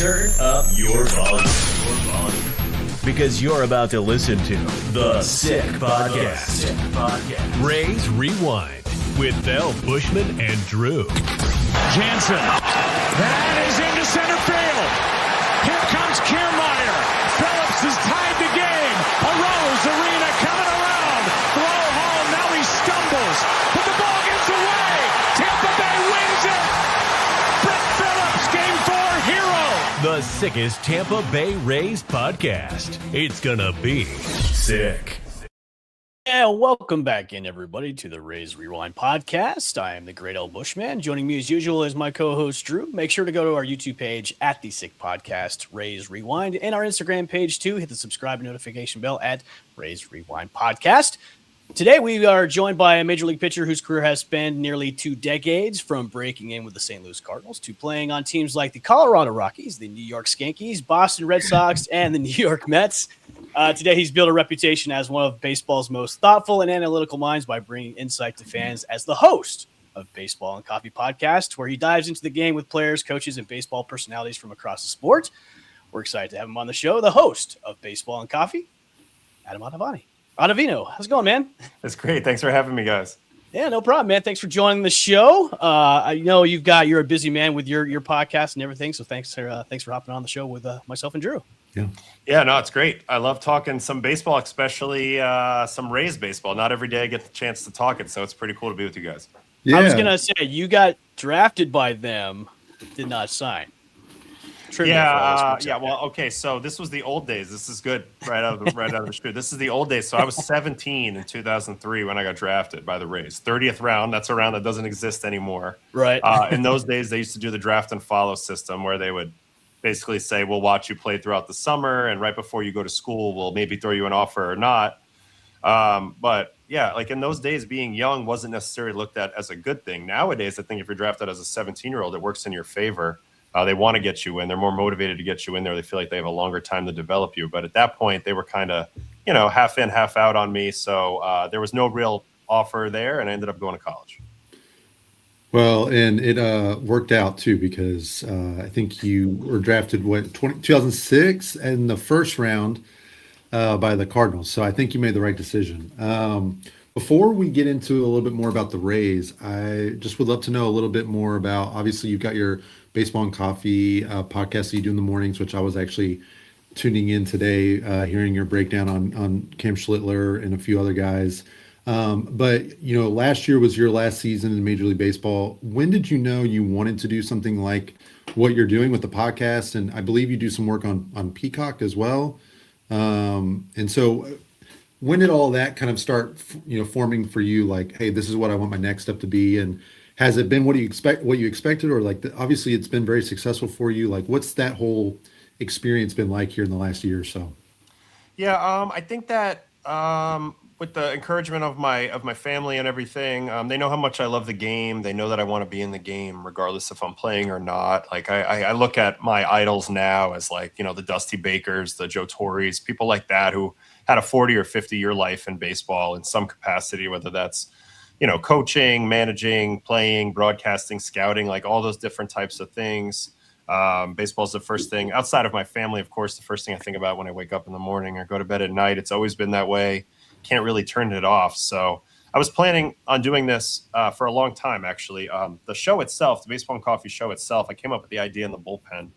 Turn up your volume. Because you're about to listen to The Sick Podcast. Rays Rewind with El Bushman and Drew. Jansen. That is into center field. Here comes Kiermaier. Phillips has tied the game. Arose Arena coming around. Throw home. Now he stumbles. But the ball gets away. Tampa Bay wins it. Brett Phillips, Game 4 hero. The sickest Tampa Bay Rays podcast. It's gonna be sick. And welcome back in, everybody, to the Rays Rewind podcast. I am the great El Bushman. Joining me as usual is my co-host Drew. Make sure to go to our YouTube page at the Sick Podcast Rays Rewind, and our Instagram page too. Hit the subscribe and notification bell at Rays Rewind Podcast. Today we are joined by a major league pitcher whose career has spanned nearly 2 decades, from breaking in with the St. Louis Cardinals to playing on teams like the Colorado Rockies, the New York Yankees, Boston Red Sox, and the New York Mets. Today he's built a reputation as one of baseball's most thoughtful and analytical minds by bringing insight to fans as the host of Baseball and Coffee Podcast, where he dives into the game with players, coaches, and baseball personalities from across the sport. We're excited to have him on the show, the host of Baseball and Coffee, Adam Ottavino. How's it going, man? It's great. Thanks for having me, guys. Yeah, no problem, man. Thanks for joining the show. I know you're a busy man with your podcast and everything, so thanks for hopping on the show with myself and Drew. Yeah, no, it's great. I love talking some baseball, especially some Rays baseball. Not every day I get the chance to talk it, so it's pretty cool to be with you guys. Yeah. I was gonna say you got drafted by them, did not sign. Well, okay. So this was the old days. This is good, right out of the chute. This is the old days. So I was 17 in 2003 when I got drafted by the Rays. 30th round. That's a round that doesn't exist anymore. Right. In those days, they used to do the draft and follow system, where they would basically say, "We'll watch you play throughout the summer, and right before you go to school, we'll maybe throw you an offer or not." But yeah, like in those days, being young wasn't necessarily looked at as a good thing. Nowadays, I think if you're drafted as a 17-year-old, it works in your favor. They want to get you in. They're more motivated to get you in there. They feel like they have a longer time to develop you. But at that point, they were kind of, half in, half out on me. So there was no real offer there, and I ended up going to college. Well, and it worked out, too, because I think you were drafted, 2006 in the first round by the Cardinals. So I think you made the right decision. Before we get into a little bit more about the Rays, I just would love to know a little bit more about, obviously, you've got your Baseball and Coffee podcast that you do in the mornings, which I was actually tuning in today, hearing your breakdown on Cam Schlittler and a few other guys. But, last year was your last season in Major League Baseball. When did you know you wanted to do something like what you're doing with the podcast? And I believe you do some work on Peacock as well. And so when did all that kind of start, forming for you? Like, hey, this is what I want my next step to be. And has it been what you expected, or obviously it's been very successful for you? Like, what's that whole experience been like here in the last year or so? Yeah, I think that with the encouragement of my family and everything, they know how much I love the game. They know that I want to be in the game, regardless if I'm playing or not. Like I look at my idols now as the Dusty Bakers, the Joe Torres, people like that who had a 40 or 50-year life in baseball in some capacity, whether that's coaching, managing, playing, broadcasting, scouting, like all those different types of things. Baseball is the first thing outside of my family, of course, the first thing I think about when I wake up in the morning or go to bed at night. It's always been that way. Can't really turn it off. So I was planning on doing this for a long time, actually. The show itself, the Baseball and Coffee show itself, I came up with the idea in the bullpen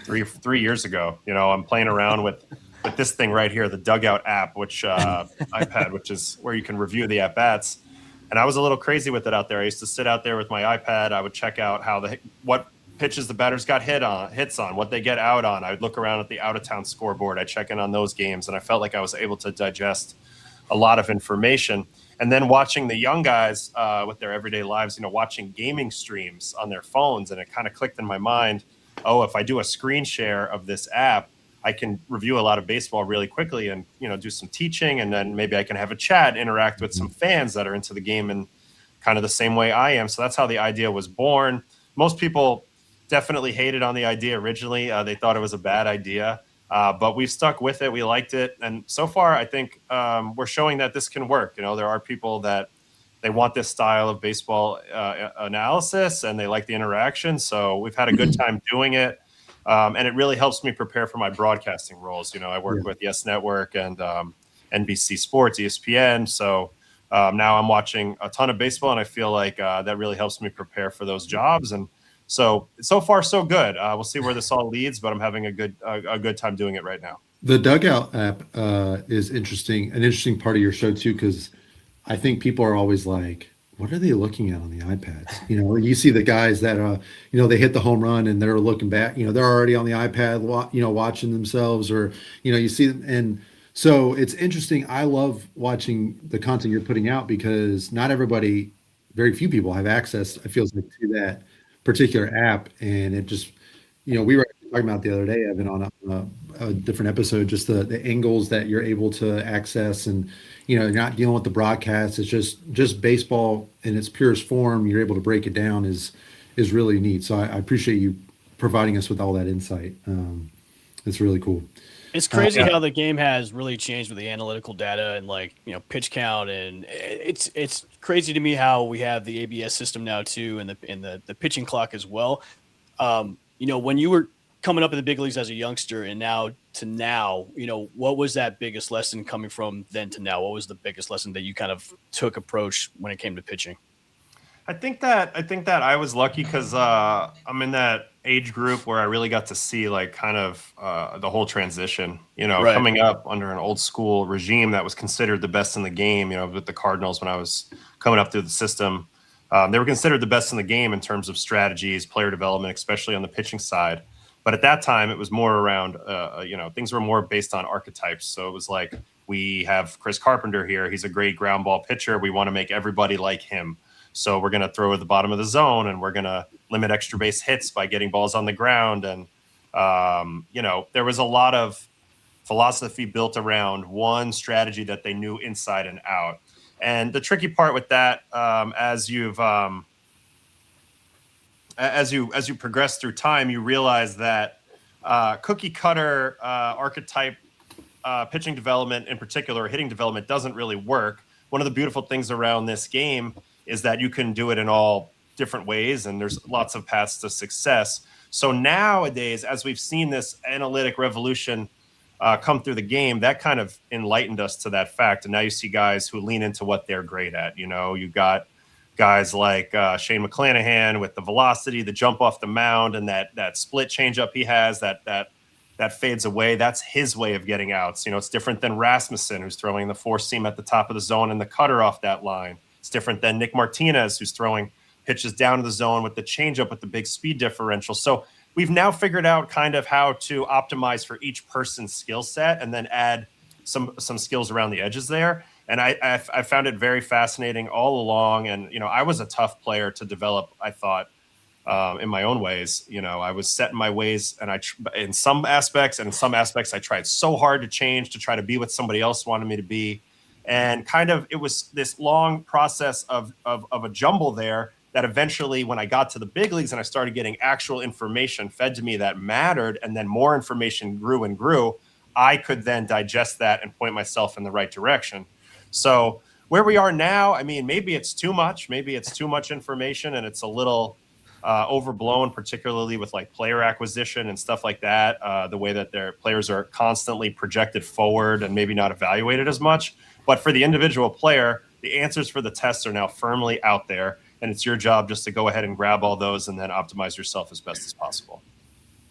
three years ago. I'm playing around with this thing right here, the Dugout app, which iPad, which is where you can review the at-bats. And I was a little crazy with it out there. I used to sit out there with my iPad. I would check out what pitches the batters got hits on, what they get out on. I would look around at the out-of-town scoreboard. I'd check in on those games, and I felt like I was able to digest a lot of information. And then watching the young guys with their everyday lives, watching gaming streams on their phones, and it kind of clicked in my mind, if I do a screen share of this app, I can review a lot of baseball really quickly and, do some teaching, and then maybe I can have a chat, interact with some fans that are into the game in kind of the same way I am. So that's how the idea was born. Most people definitely hated on the idea originally. They thought it was a bad idea, but we've stuck with it. We liked it. And so far, I think we're showing that this can work. There are people that they want this style of baseball analysis, and they like the interaction. So we've had a good time doing it. And it really helps me prepare for my broadcasting roles. I work with Yes Network and NBC Sports, ESPN. So now I'm watching a ton of baseball, and I feel like that really helps me prepare for those jobs. And so far, so good. We'll see where this all leads, but I'm having a good time doing it right now. The Dugout app is interesting, an interesting part of your show too, because I think people are always like, what are they looking at on the iPads? You see the guys that, they hit the home run and they're looking back, they're already on the iPad, watching themselves, or, you see them. And so it's interesting. I love watching the content you're putting out because not everybody, very few people have access, it feels like, to that particular app. And it just, we were talking about the other day, I've been on a different episode, just the angles that you're able to access, and you're not dealing with the broadcast. It's just baseball in its purest form. You're able to break it down is really neat. So I appreciate you providing us with all that insight. It's really cool. It's crazy how the game has really changed with the analytical data and pitch count, and it's crazy to me how we have the ABS system now too, and the pitching clock as well. When you were coming up in the big leagues as a youngster and now, what was that biggest lesson coming from then to now? What was the biggest lesson that you kind of took approach when it came to pitching? I think that I was lucky because I'm in that age group where I really got to see kind of the whole transition, Right. Coming up under an old school regime that was considered the best in the game, with the Cardinals when I was coming up through the system. They were considered the best in the game in terms of strategies, player development, especially on the pitching side. But at that time, it was more around, things were more based on archetypes. So it was like, we have Chris Carpenter here. He's a great ground ball pitcher. We want to make everybody like him. So we're going to throw at the bottom of the zone, and we're going to limit extra base hits by getting balls on the ground. And, there was a lot of philosophy built around one strategy that they knew inside and out. And the tricky part with that, as you progress through time, you realize that cookie cutter archetype pitching development in particular, or hitting development, doesn't really work. One of the beautiful things around this game is that you can do it in all different ways, and there's lots of paths to success. So nowadays, as we've seen this analytic revolution come through the game, that kind of enlightened us to that fact. And now you see guys who lean into what they're great at. You've got guys like Shane McClanahan with the velocity, the jump off the mound, and that split changeup he has that fades away. That's his way of getting outs. It's different than Rasmussen, who's throwing the four seam at the top of the zone and the cutter off that line. It's different than Nick Martinez, who's throwing pitches down to the zone with the changeup with the big speed differential. So we've now figured out kind of how to optimize for each person's skill set and then add some skills around the edges there. And I found it very fascinating all along. And, I was a tough player to develop, I thought, in my own ways. I was set in my ways, and in some aspects I tried so hard to change, to try to be what somebody else wanted me to be. And kind of, it was this long process of a jumble there that eventually, when I got to the big leagues and I started getting actual information fed to me that mattered, and then more information grew and grew, I could then digest that and point myself in the right direction. So where we are now, maybe it's too much information, and it's a little overblown, particularly with player acquisition and stuff like that, the way that their players are constantly projected forward and maybe not evaluated as much. But for the individual player, the answers for the tests are now firmly out there, and it's your job just to go ahead and grab all those and then optimize yourself as best as possible.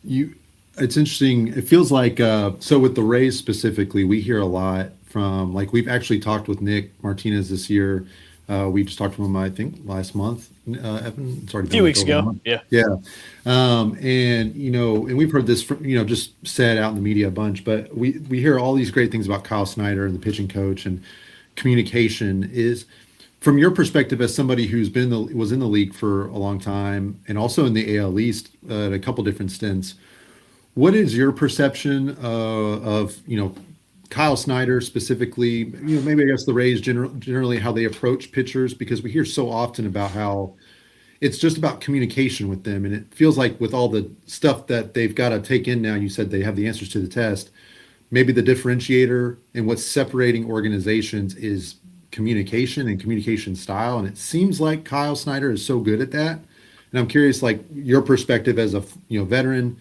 It's interesting. It feels like, so with the Rays specifically, we hear a lot from, we've actually talked with Nick Martinez this year. We just talked to him, I think, last month. Evan, it's already a few weeks ago. Yeah. And we've heard this from, just said out in the media a bunch, but we hear all these great things about Kyle Snyder and the pitching coach, and communication is, from your perspective as somebody who's was in the league for a long time, and also in the AL East at a couple different stints. What is your perception of Kyle Snyder specifically, maybe I guess the Rays generally how they approach pitchers, because we hear so often about how it's just about communication with them. And it feels like with all the stuff that they've got to take in now, you said they have the answers to the test. Maybe the differentiator and what's separating organizations is communication and communication style. And it seems like Kyle Snyder is so good at that. And I'm curious, your perspective as a veteran,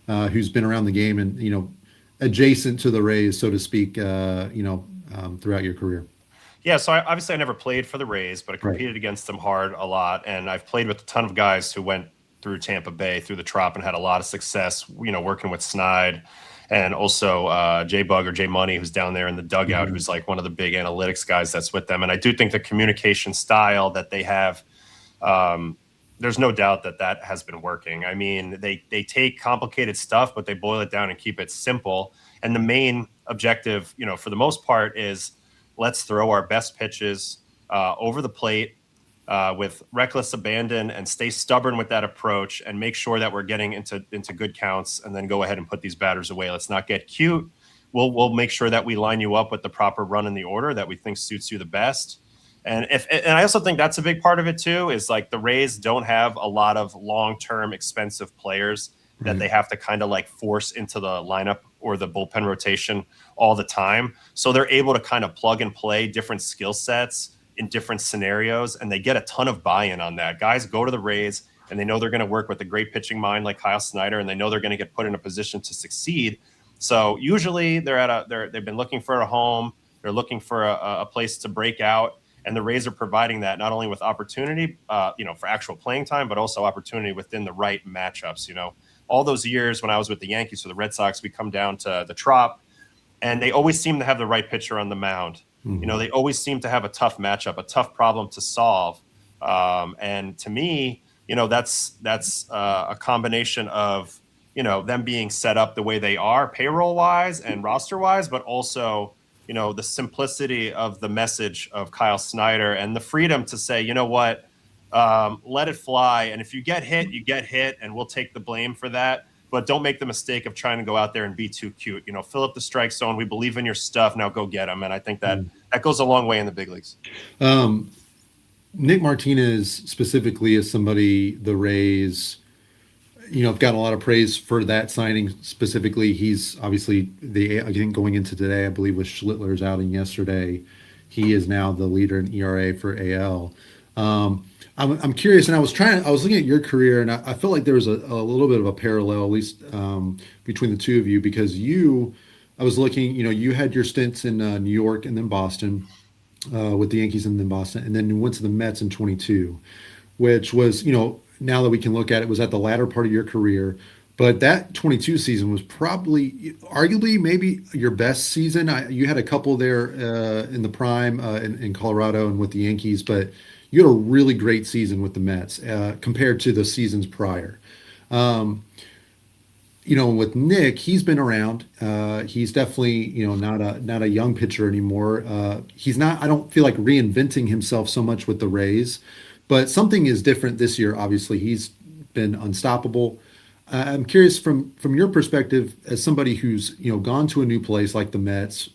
who's been around the game and, adjacent to the Rays, so to speak, throughout your career. Yeah, so obviously I never played for the Rays, but I competed against them hard a lot, and I've played with a ton of guys who went through Tampa Bay, through the Trop, and had a lot of success, working with Snide, and also Jay Bug or Jay Money, who's down there in the dugout, who's like one of the big analytics guys that's with them. And I do think the communication style that they have, there's no doubt that has been working. I mean, they take complicated stuff, but they boil it down and keep it simple. And the main objective, for the most part, is let's throw our best pitches over the plate with reckless abandon and stay stubborn with that approach and make sure that we're getting into good counts, and then go ahead and put these batters away. Let's not get cute. We'll make sure that we line you up with the proper run in the order that we think suits you the best. And I also think that's a big part of it too, is like the Rays don't have a lot of long-term expensive players that they have to kind of like force into the lineup or the bullpen rotation all the time. So they're able to kind of plug and play different skill sets in different scenarios, and they get a ton of buy-in on that. Guys go to the Rays and they know they're going to work with a great pitching mind like Kyle Snyder, and they know they're going to get put in a position to succeed. So usually they've been looking for a home, they're looking for a place to break out, and the Rays are providing that not only with opportunity, for actual playing time, but also opportunity within the right matchups. All those years when I was with the Yankees or the Red Sox, we come down to the Trop, and they always seem to have the right pitcher on the mound. They always seem to have a tough matchup, a tough problem to solve. And to me, that's a combination of, them being set up the way they are payroll wise and roster wise, but also, the simplicity of the message of Kyle Snyder and the freedom to say, you know what, let it fly. And if you get hit, you get hit, and we'll take the blame for that. But don't make the mistake of trying to go out there and be too cute. Fill up the strike zone. We believe in your stuff. Now go get them. And I think that goes a long way in the big leagues. Nick Martinez specifically is somebody the Rays, have gotten a lot of praise for that signing specifically. He's obviously I think going into today, I believe with Schlittler's outing yesterday, he is now the leader in ERA for AL. I'm curious, and I was looking at your career, and I felt like there was a little bit of a parallel, at least between the two of you, because I was looking, you had your stints in New York and then Boston with the Yankees and then Boston, and then you went to the Mets in 22, which was, now that we can look at it, was at the latter part of your career. But that 22 season was arguably maybe your best season. You had a couple there in the prime in Colorado and with the Yankees, but you had a really great season with the Mets compared to the seasons prior. With Nick, he's been around. He's definitely, not a young pitcher anymore. He's not, I don't feel like reinventing himself so much with the Rays, but something is different this year. Obviously, he's been unstoppable. I'm curious from your perspective as somebody who's, gone to a new place like the Mets,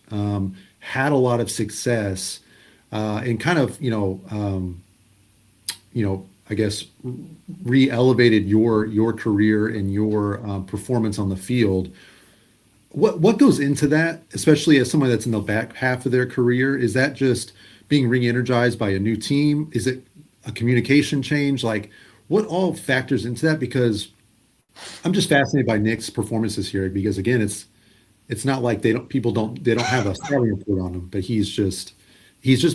had a lot of success, and kind of, I guess re-elevated your career and your performance on the field. What goes into that, especially as someone that's in the back half of their career? Is that just being re-energized by a new team? Is it a communication change? Like, what all factors into that? Because I'm just fascinated by Nick's performance this year, because again, it's not like they don't have a scouting report on him, but he's just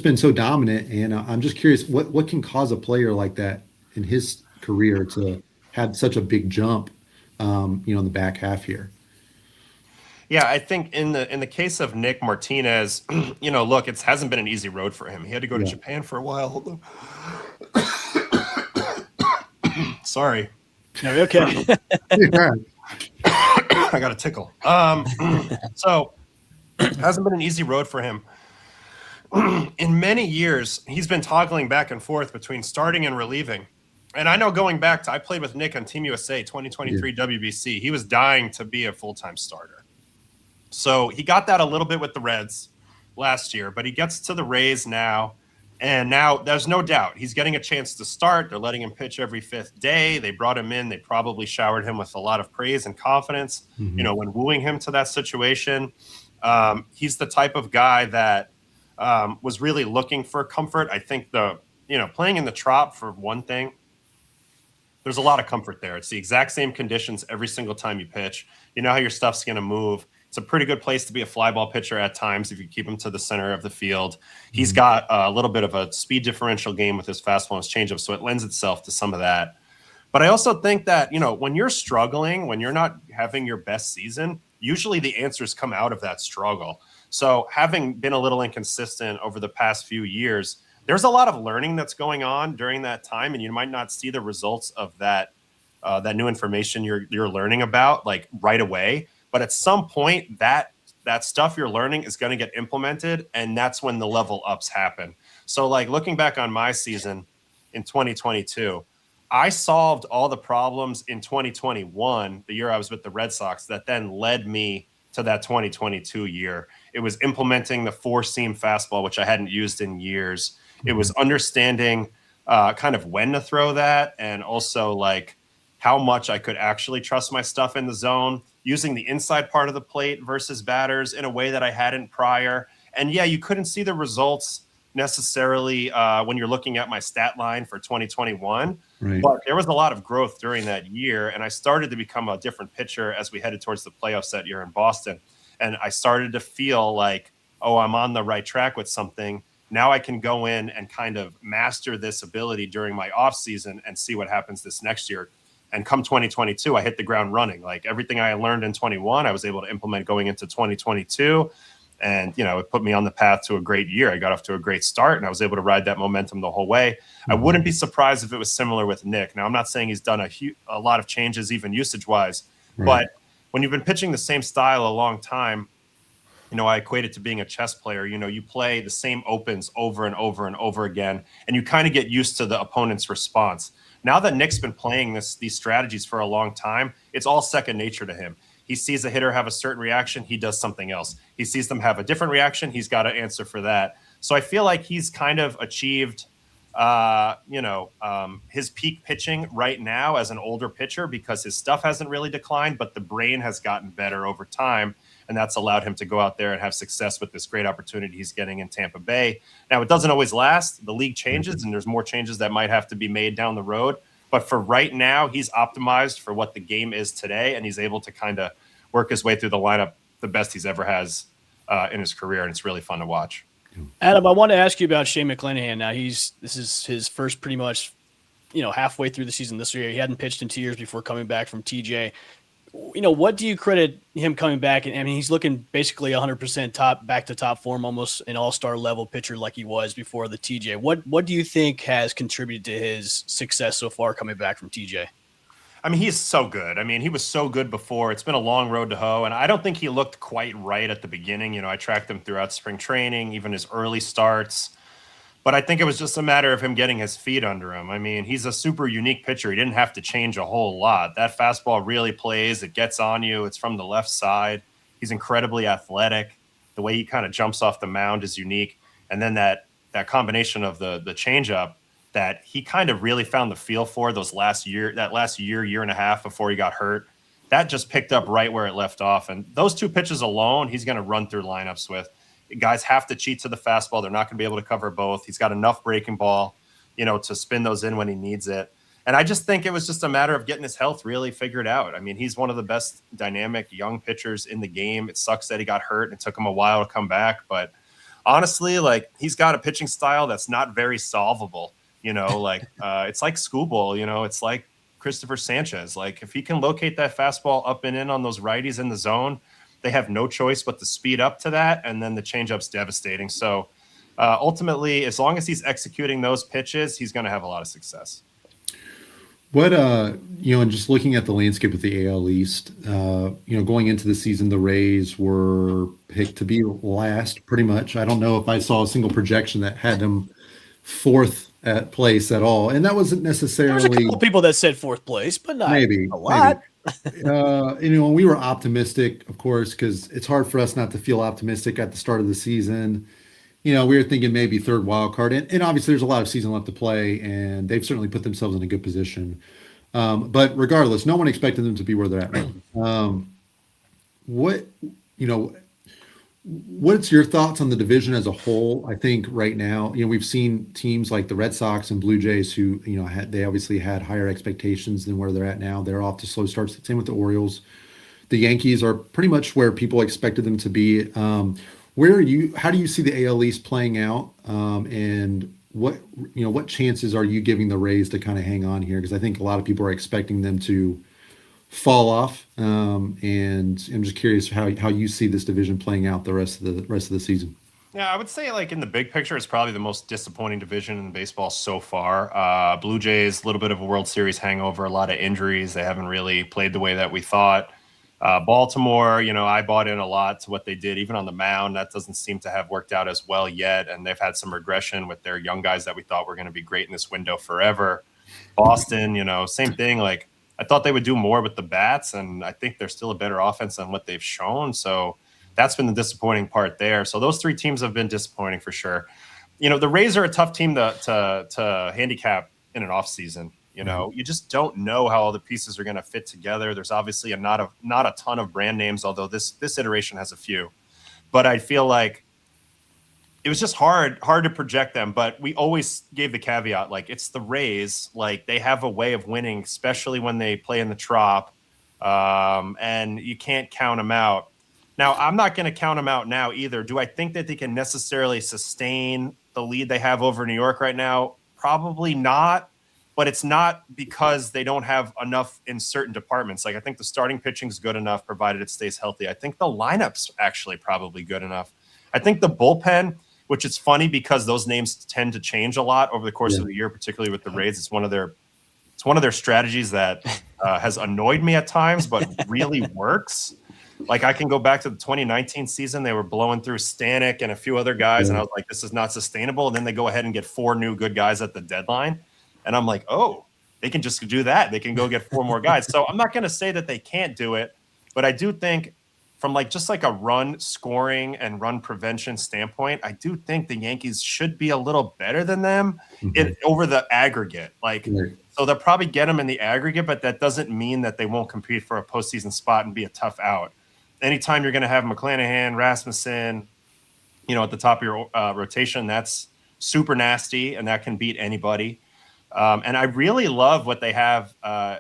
been so dominant. And I'm just curious, what can cause a player like that in his career to have such a big jump, in the back half here? Yeah, I think in the case of Nick Martinez, look, it hasn't been an easy road for him. He had to go to Japan for a while. Sorry. No, you're okay. I got a tickle. So it hasn't been an easy road for him. In many years, he's been toggling back and forth between starting and relieving. And I know going back I played with Nick on Team USA 2023 WBC. He was dying to be a full-time starter. So he got that a little bit with the Reds last year, but he gets to the Rays now. And now there's no doubt he's getting a chance to start. They're letting him pitch every fifth day. They brought him in. They probably showered him with a lot of praise and confidence, when wooing him to that situation. He's the type of guy that was really looking for comfort. I think playing in the Trop, for one thing, there's a lot of comfort there. It's the exact same conditions every single time you pitch. You know how your stuff's going to move. It's a pretty good place to be a fly ball pitcher at times if you keep him to the center of the field. He's got a little bit of a speed differential game with his fastball and his changeup, so it lends itself to some of that. But I also think that, when you're struggling, when you're not having your best season, usually the answers come out of that struggle. So having been a little inconsistent over the past few years, there's a lot of learning that's going on during that time, and you might not see the results of that new information you're learning about like right away. But at some point, that stuff you're learning is going to get implemented, and that's when the level ups happen. So like looking back on my season in 2022, I solved all the problems in 2021, the year I was with the Red Sox, that then led me to that 2022 year. It was implementing the 4-seam fastball, which I hadn't used in years. It was understanding kind of when to throw that, and also like how much I could actually trust my stuff in the zone, using the inside part of the plate versus batters in a way that I hadn't prior. And yeah, you couldn't see the results necessarily when you're looking at my stat line for 2021, right. But there was a lot of growth during that year, and I started to become a different pitcher as we headed towards the playoffs that year in Boston. And I started to feel like, oh, I'm on the right track with something. Now I can go in and kind of master this ability during my off season and see what happens this next year. And come 2022, I hit the ground running. Like everything I learned in 21, I was able to implement going into 2022. And, it put me on the path to a great year. I got off to a great start, and I was able to ride that momentum the whole way. I wouldn't be surprised if it was similar with Nick. Now, I'm not saying he's done a lot of changes, even usage-wise. Right. But when you've been pitching the same style a long time, I equate it to being a chess player. You play the same opens over and over and over again, and you kind of get used to the opponent's response. Now that Nick's been playing these strategies for a long time, it's all second nature to him. He sees a hitter have a certain reaction, he does something else. He sees them have a different reaction, he's got to answer for that. So I feel like he's kind of achieved, his peak pitching right now as an older pitcher because his stuff hasn't really declined, but the brain has gotten better over time. And that's allowed him to go out there and have success with this great opportunity he's getting in Tampa Bay. Now, it doesn't always last. The league changes, and there's more changes that might have to be made down the road. But for right now, he's optimized for what the game is today, and he's able to kind of work his way through the lineup the best he's ever has in his career, and it's really fun to watch. Adam, I want to ask you about Shane McClanahan. Now, this is his first pretty much, halfway through the season this year. He hadn't pitched in 2 years before coming back from TJ. What do you credit him coming back? I mean, he's looking basically 100% back to top form, almost an all-star level pitcher like he was before the TJ. What do you think has contributed to his success so far coming back from TJ? I mean, he's so good. I mean, he was so good before. It's been a long road to hoe, and I don't think he looked quite right at the beginning. I tracked him throughout spring training, even his early starts. But I think it was just a matter of him getting his feet under him. I mean, he's a super unique pitcher. He didn't have to change a whole lot. That fastball really plays. It gets on you. It's from the left side. He's incredibly athletic. The way he kind of jumps off the mound is unique. And then that combination of the changeup that he kind of really found the feel for that last year and a half before he got hurt, that just picked up right where it left off. And those two pitches alone, he's going to run through lineups with. Guys have to cheat to the fastball. They're not going to be able to cover both. He's got enough breaking ball, to spin those in when he needs it. And I just think it was just a matter of getting his health really figured out. I mean, he's one of the best dynamic young pitchers in the game. It sucks that he got hurt and it took him a while to come back. But honestly, like, he's got a pitching style that's not very solvable. It's like Skubal, it's like Christopher Sanchez. Like, if he can locate that fastball up and in on those righties in the zone, they have no choice but to speed up to that, and then the changeup's devastating. So ultimately, as long as he's executing those pitches, he's going to have a lot of success. What and just looking at the landscape of the AL East, going into the season, the Rays were picked to be last, pretty much. I don't know if I saw a single projection that had them fourth at place at all, and that wasn't necessarily. There's a couple people that said fourth place, but not maybe a lot. We were optimistic, of course, because it's hard for us not to feel optimistic at the start of the season. We were thinking maybe third wild card, and obviously there's a lot of season left to play, and they've certainly put themselves in a good position. But regardless, no one expected them to be where they're at. What's your thoughts on the division as a whole? I think right now, we've seen teams like the Red Sox and Blue Jays who, they obviously had higher expectations than where they're at now. They're off to slow starts. Same with the Orioles. The Yankees are pretty much where people expected them to be. How do you see the AL East playing out? And what chances are you giving the Rays to kind of hang on here? Because I think a lot of people are expecting them to fall off. And I'm just curious how you see this division playing out the rest of the season. Yeah, I would say like in the big picture, it's probably the most disappointing division in baseball so far. Blue Jays, a little bit of a World Series hangover, a lot of injuries. They haven't really played the way that we thought. Baltimore, I bought in a lot to what they did, even on the mound. That doesn't seem to have worked out as well yet. And they've had some regression with their young guys that we thought were going to be great in this window forever. Boston, same thing. Like I thought they would do more with the bats, and I think they're still a better offense than what they've shown. So that's been the disappointing part there. So those three teams have been disappointing for sure. The Rays are a tough team to handicap in an off season. You just don't know how all the pieces are going to fit together. There's obviously not a ton of brand names, although this iteration has a few. But I feel like it was just hard to project them. But we always gave the caveat, like it's the Rays, like they have a way of winning, especially when they play in the Trop, and you can't count them out. Now, I'm not going to count them out now either. Do I think that they can necessarily sustain the lead they have over New York right now? Probably not. But it's not because they don't have enough in certain departments. Like I think the starting pitching is good enough, provided it stays healthy. I think the lineup's actually probably good enough. I think the bullpen, which is funny because those names tend to change a lot over the course of the year, particularly with the Rays. It's one of their strategies that has annoyed me at times, but really works. Like I can go back to the 2019 season. They were blowing through Stanek and a few other guys, and I was like, this is not sustainable. And then they go ahead and get 4 new good guys at the deadline. And I'm like, oh, they can just do that. They can go get 4 more guys. So I'm not going to say that they can't do it, but I do think from just a run scoring and run prevention standpoint, I do think the Yankees should be a little better than them over the aggregate. So they'll probably get them in the aggregate, but that doesn't mean that they won't compete for a postseason spot and be a tough out. Anytime you're going to have McClanahan, Rasmussen, at the top of your rotation, that's super nasty, and that can beat anybody. And I really love what they have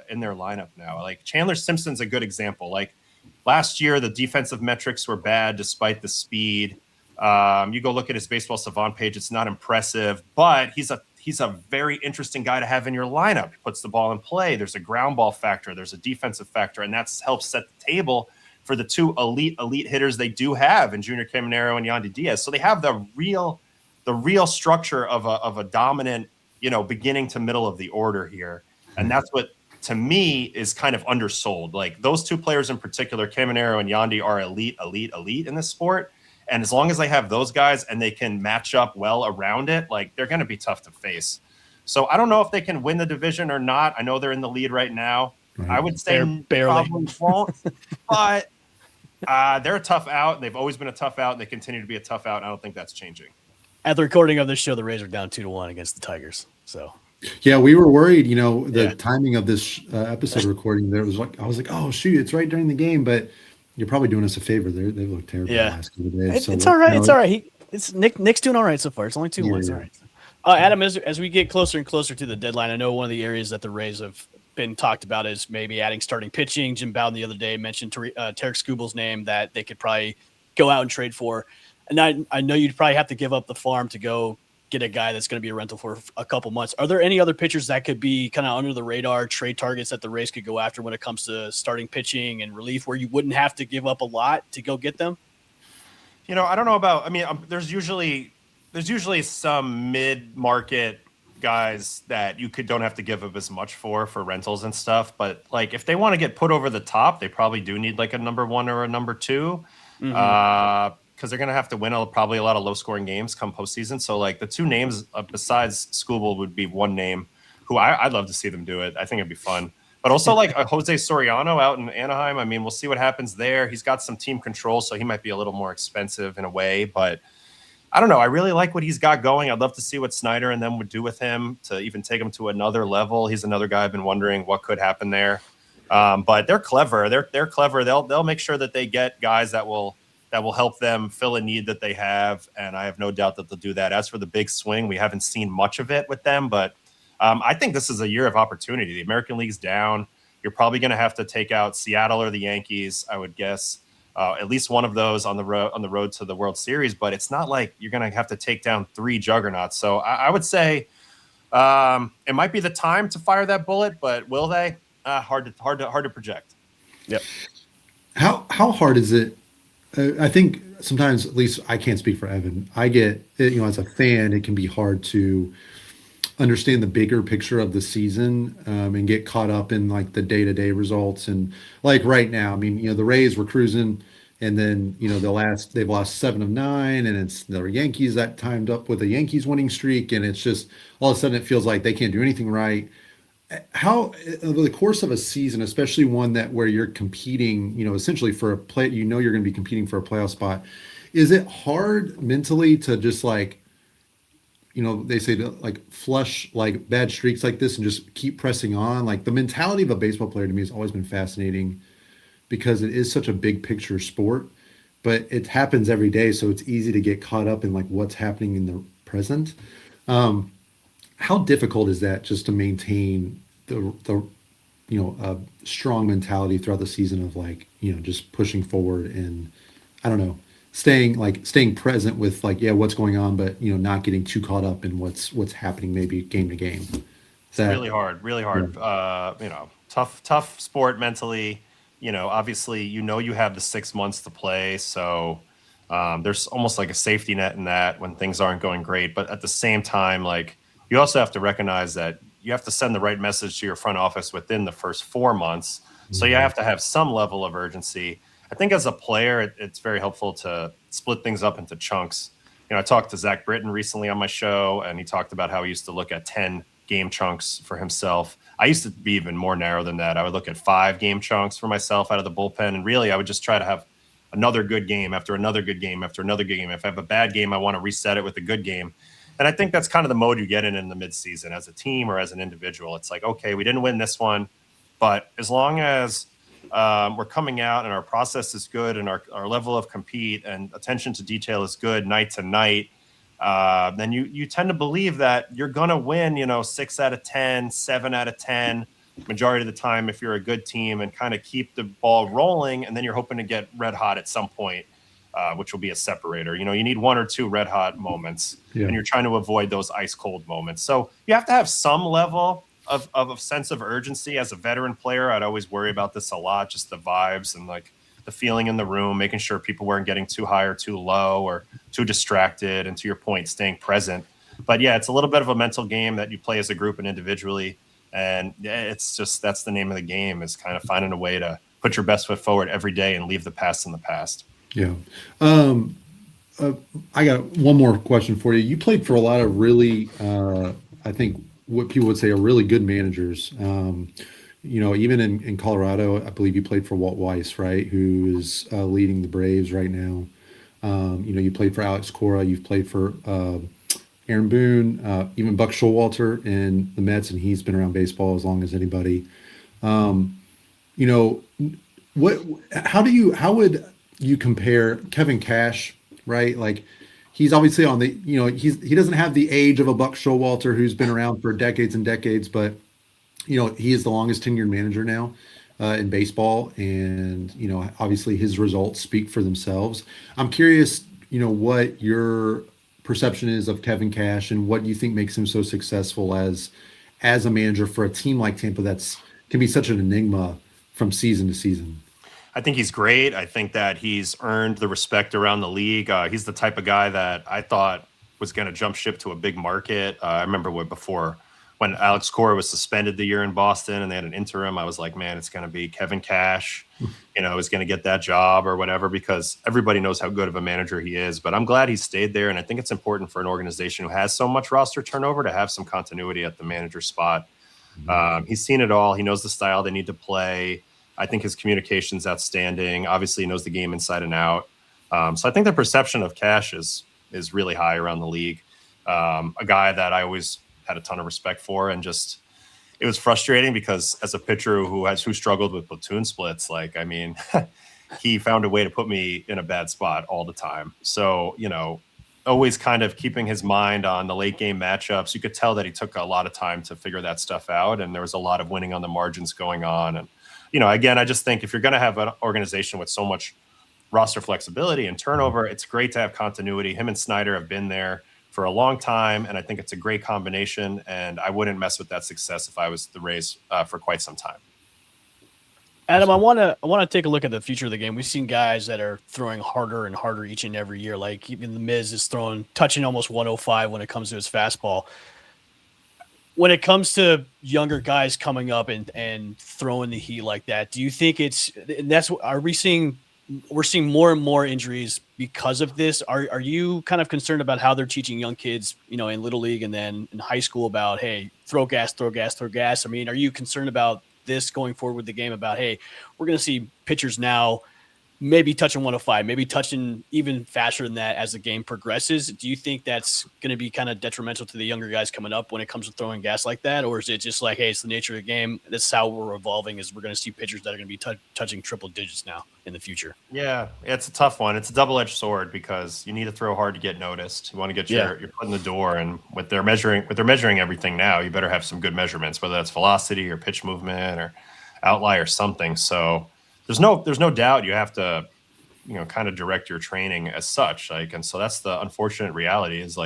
in their lineup now. Like Chandler Simpson's a good example. Like last year, the defensive metrics were bad despite the speed. You go look at his Baseball Savant page; it's not impressive, but he's a very interesting guy to have in your lineup. He puts the ball in play. There's a ground ball factor. There's a defensive factor, and that helps set the table for the 2 elite hitters they do have in Junior Caminero and Yandy Diaz. So they have the real structure of a dominant, beginning to middle of the order here. And that's what, to me, is kind of undersold. Like those 2 players in particular, Caminero and Yandy, are elite in this sport. And as long as they have those guys and they can match up well around it, like they're going to be tough to face. So I don't know if they can win the division or not. I know they're in the lead right now. I would say barely probably won't, but they're a tough out. They've always been a tough out, and they continue to be a tough out. And I don't think that's changing. At the recording of this show, the Rays are down 2-1 against the Tigers. So, yeah, we were worried. The timing of this episode recording, I was like, oh shoot, it's right during the game. But you're probably doing us a favor. They look terrible the last couple of days. It's all right. It's all right. Nick's doing all right so far. It's only 2-1. It's all right. Adam, as we get closer and closer to the deadline, I know one of the areas that the Rays have been talked about is maybe adding starting pitching. Jim Bowden the other day mentioned Tarek Skubal's name that they could probably go out and trade for. And I know you'd probably have to give up the farm to go get a guy that's going to be a rental for a couple months. Are there any other pitchers that could be kind of under the radar trade targets that the Rays could go after when it comes to starting pitching and relief, where you wouldn't have to give up a lot to go get them? I don't know about. I mean, there's usually some mid-market guys that you don't have to give up as much for rentals and stuff. But like if they want to get put over the top, they probably do need like a number 1 or a number 2. Because they're going to have to win probably a lot of low-scoring games come postseason. So, like, the 2 names besides Skubal would be one name who I'd love to see them do it. I think it'd be fun. But also, like, Jose Soriano out in Anaheim, I mean, we'll see what happens there. He's got some team control, so he might be a little more expensive in a way. But I don't know. I really like what he's got going. I'd love to see what Snyder and them would do with him to even take him to another level. He's another guy I've been wondering what could happen there. But they're clever. They're clever. They'll make sure that they get guys that will that will help them fill a need that they have. And I have no doubt that they'll do that. As for the big swing, we haven't seen much of it with them, but I think this is a year of opportunity. The American League's down. You're probably going to have to take out Seattle or the Yankees, I would guess. At least one of those on the road to the World Series, but it's not like you're going to have to take down 3 juggernauts. So I would say it might be the time to fire that bullet, but will they? Hard to project. Yep. How hard is it? I think sometimes, at least I can't speak for Evan. I get, as a fan, it can be hard to understand the bigger picture of the season and get caught up in like the day-to-day results. And like right now, I mean, the Rays were cruising, and then they've lost 7 of 9, and it's the Yankees that timed up with a Yankees winning streak, and it's just all of a sudden it feels like they can't do anything right. How over the course of a season, especially one where you're competing, essentially for a play, you're going to be competing for a playoff spot, is it hard mentally to just like, they say to like flush like bad streaks like this and just keep pressing on? Like the mentality of a baseball player to me has always been fascinating because it is such a big picture sport, but it happens every day. So it's easy to get caught up in like what's happening in the present. How difficult is that just to maintain the strong mentality throughout the season of like, just pushing forward and I don't know, staying present with like, what's going on, but not getting too caught up in what's happening maybe game to game. It's really hard. Yeah. Tough sport mentally. Obviously, you have the 6 months to play, so there's almost like a safety net in that when things aren't going great. But at the same time, like you also have to recognize that you have to send the right message to your front office within the first 4 months. So you have to have some level of urgency. I think as a player, it's very helpful to split things up into chunks. I talked to Zach Britton recently on my show, and he talked about how he used to look at 10 game chunks for himself. I used to be even more narrow than that. I would look at 5 game chunks for myself out of the bullpen. And really, I would just try to have another good game after another good game after another good game. If I have a bad game, I want to reset it with a good game. And I think that's kind of the mode you get in the midseason as a team or as an individual. It's like, okay, we didn't win this one, but as long as we're coming out and our process is good and our level of compete and attention to detail is good night to night, then you tend to believe that you're going to win, 6 out of 10, 7 out of 10, majority of the time if you're a good team, and kind of keep the ball rolling. And then you're hoping to get red hot at some point, which will be a separator. You need 1 or 2 red hot moments, and you're trying to avoid those ice cold moments. So you have to have some level of a sense of urgency as a veteran player. I'd always worry about this a lot, just the vibes and like the feeling in the room, making sure people weren't getting too high or too low or too distracted. And to your point, staying present. But yeah, it's a little bit of a mental game that you play as a group and individually. And it's just, that's the name of the game, is kind of finding a way to put your best foot forward every day and leave the past in the past. Yeah. I got one more question for you. You played for a lot of really, I think what people would say are really good managers. Even in Colorado, I believe you played for Walt Weiss, right? Who is leading the Braves right now. You played for Alex Cora. You've played for Aaron Boone, even Buck Showalter in the Mets, and he's been around baseball as long as anybody. How would you compare Kevin Cash, right? Like, he's obviously on the, he doesn't have the age of a Buck Showalter who's been around for decades and decades, but he is the longest tenured manager now in baseball, and obviously his results speak for themselves. I'm curious, what your perception is of Kevin Cash and what you think makes him so successful as a manager for a team like Tampa can be such an enigma from season to season. I think he's great. I think that he's earned the respect around the league. He's the type of guy that I thought was going to jump ship to a big market. I remember when Alex Cora was suspended the year in Boston and they had an interim, I was like, man, it's going to be Kevin Cash, is going to get that job or whatever, because everybody knows how good of a manager he is. But I'm glad he stayed there. And I think it's important for an organization who has so much roster turnover to have some continuity at the manager spot. He's seen it all. He knows the style they need to play. I think his communication's outstanding. Obviously, he knows the game inside and out. So I think the perception of Cash is really high around the league. A guy that I always had a ton of respect for, and just it was frustrating because as a pitcher who struggled with platoon splits, like, I mean, he found a way to put me in a bad spot all the time. So, always kind of keeping his mind on the late game matchups. You could tell that he took a lot of time to figure that stuff out. And there was a lot of winning on the margins going on. And, again, I just think if you're going to have an organization with so much roster flexibility and turnover, it's great to have continuity. Him and Snyder have been there for a long time, and I think it's a great combination, and I wouldn't mess with that success if I was the Rays for quite some time. Adam, I want to take a look at the future of the game. We've seen guys that are throwing harder and harder each and every year. Like even the Miz is touching almost 105 when it comes to his fastball. When it comes to younger guys coming up and throwing the heat like that, do you think we're seeing more and more injuries because of this? Are you kind of concerned about how they're teaching young kids, in Little League and then in high school about, hey, throw gas, throw gas, throw gas? I mean, are you concerned about this going forward with the game about, hey, we're going to see pitchers now maybe touching 105, maybe touching even faster than that as the game progresses? Do you think that's going to be kind of detrimental to the younger guys coming up when it comes to throwing gas like that? Or is it just like, hey, it's the nature of the game. This is how we're evolving, is we're going to see pitchers that are going to be touching triple digits now in the future? Yeah, it's a tough one. It's a double-edged sword because you need to throw hard to get noticed. You want to get your foot in the door, and with their measuring everything now, you better have some good measurements, whether that's velocity or pitch movement or outlier or something. So there's no doubt you have to, kind of direct your training as such. And so that's the unfortunate reality is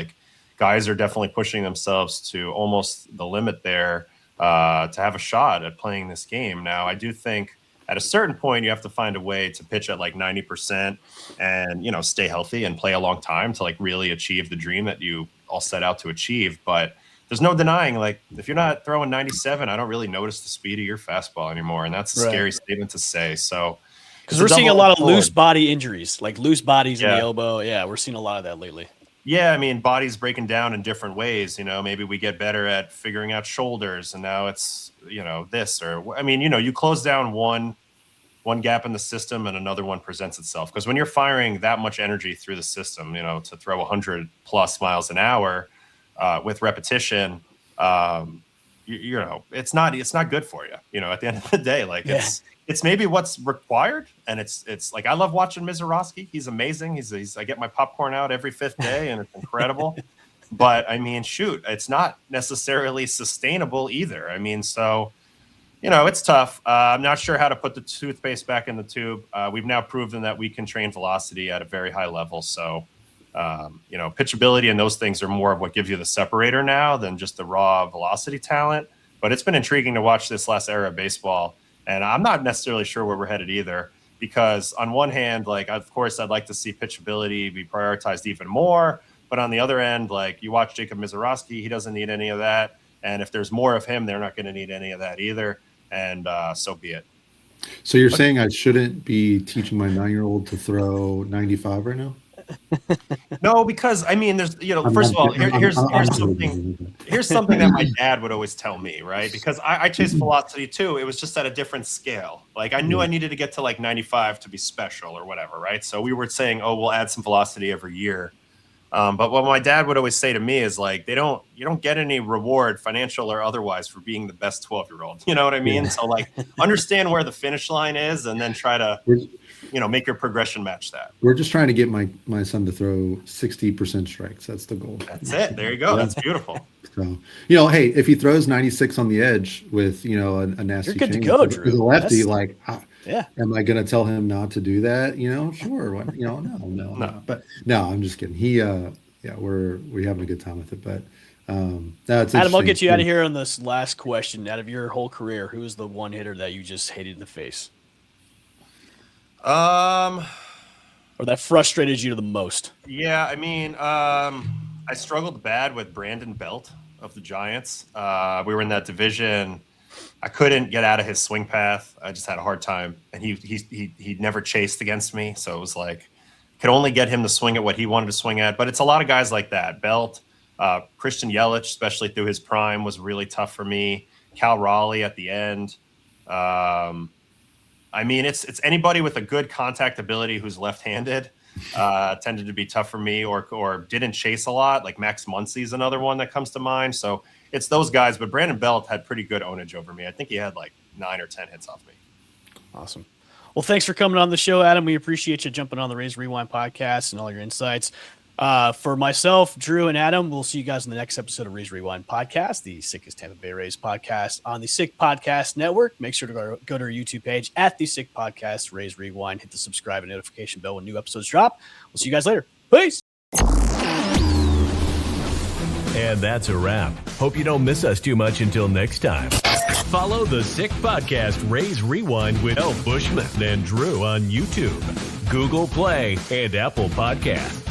guys are definitely pushing themselves to almost the limit there to have a shot at playing this game. Now, I do think at a certain point, you have to find a way to pitch at 90% and, stay healthy and play a long time to really achieve the dream that you all set out to achieve. But there's no denying, if you're not throwing 97, I don't really notice the speed of your fastball anymore. And that's a scary statement to say. So, because we're seeing a lot of loose body injuries, like loose bodies in the elbow. Yeah, we're seeing a lot of that lately. Yeah, I mean, bodies breaking down in different ways. Maybe we get better at figuring out shoulders, and now it's, this or, you close down one gap in the system and another one presents itself. Because when you're firing that much energy through the system, to throw 100 plus miles an hour with repetition, it's not good for you. At the end of the day, it's maybe what's required. And it's I love watching Mizorowski. He's amazing. I get my popcorn out every fifth day and it's incredible. But it's not necessarily sustainable either. So, it's tough. I'm not sure how to put the toothpaste back in the tube. We've now proven that we can train velocity at a very high level. So, pitchability and those things are more of what gives you the separator now than just the raw velocity talent. But it's been intriguing to watch this last era of baseball. And I'm not necessarily sure where we're headed either, because on one hand, of course, I'd like to see pitchability be prioritized even more. But on the other end, you watch Jacob Mizorowski, he doesn't need any of that. And if there's more of him, they're not going to need any of that either. And so be it. So you're saying I shouldn't be teaching my 9-year-old to throw 95 right now? No, because there's first of all, here's something that my dad would always tell me, right? Because I chase velocity too. It was just at a different scale. I knew I needed to get to 95 to be special or whatever, right? So we were saying, we'll add some velocity every year. But what my dad would always say to me is you don't get any reward, financial or otherwise, for being the best 12-year-old. You know what I mean? Yeah. So understand where the finish line is and then try to make your progression match that. We're just trying to get my son to throw 60% strikes. That's the goal. That's it. There you go. That's beautiful. So, hey, if he throws 96 on the edge with, a nasty you're good to go, Drew. He's a lefty, yeah. Am I going to tell him not to do that? Sure. No. But no, I'm just kidding. We're having a good time with it. But that's Adam, I'll get you out of here on this last question. Out of your whole career, who is the one hitter that you just hated in the face? Or that frustrated you the most? Yeah, I struggled bad with Brandon Belt of the Giants. We were in that division. I couldn't get out of his swing path. I just had a hard time, and he never chased against me, so it was could only get him to swing at what he wanted to swing at. But it's a lot of guys like that. Belt, Christian Yelich, especially through his prime, was really tough for me. Cal Raleigh at the end. It's anybody with a good contact ability who's left-handed tended to be tough for me, or didn't chase a lot. Max Muncy's another one that comes to mind. So it's those guys. But Brandon Belt had pretty good ownage over me. I think he had 9 or 10 hits off me. Awesome. Well, thanks for coming on the show, Adam. We appreciate you jumping on the Rays Rewind podcast and all your insights. For myself, Drew, and Adam, we'll see you guys in the next episode of Rays Rewind podcast, the sickest Tampa Bay Rays podcast on the Sick Podcast Network. Make sure to go to our YouTube page at the Sick Podcast, Rays Rewind. Hit the subscribe and notification bell when new episodes drop. We'll see you guys later. Peace. And that's a wrap. Hope you don't miss us too much until next time. Follow the Sick Podcast Rays Rewind with El Bushman and Drew on YouTube, Google Play, and Apple Podcasts.